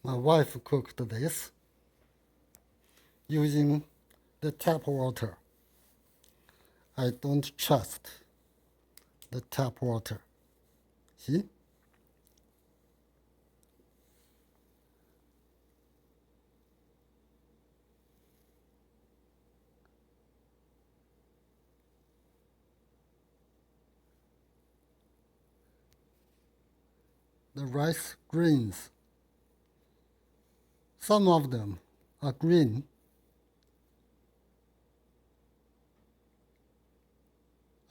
My wife cooked this using the tap water. I don't trust the tap water. See? The rice grains, some of them are green,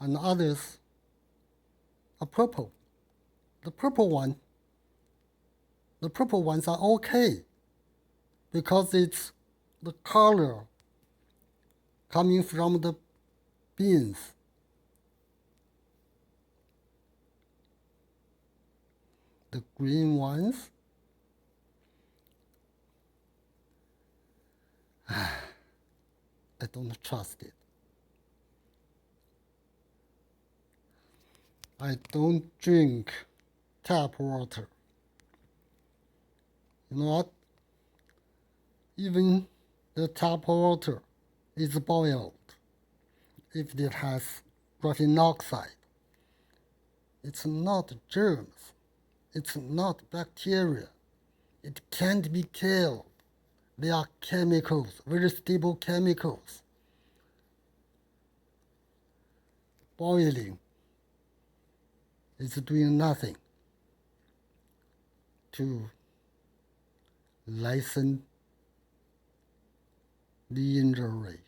and others are purple. The purple ones are okay because it's the color coming from the beans. The green ones, I don't trust it. I don't drink tap water. You know what? Even the tap water is boiled. If it has graphene oxide, it's not germs. It's not bacteria. It can't be killed. They are chemicals, very stable chemicals. Boiling is doing nothing to lessen the injury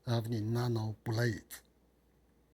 of the nano blades.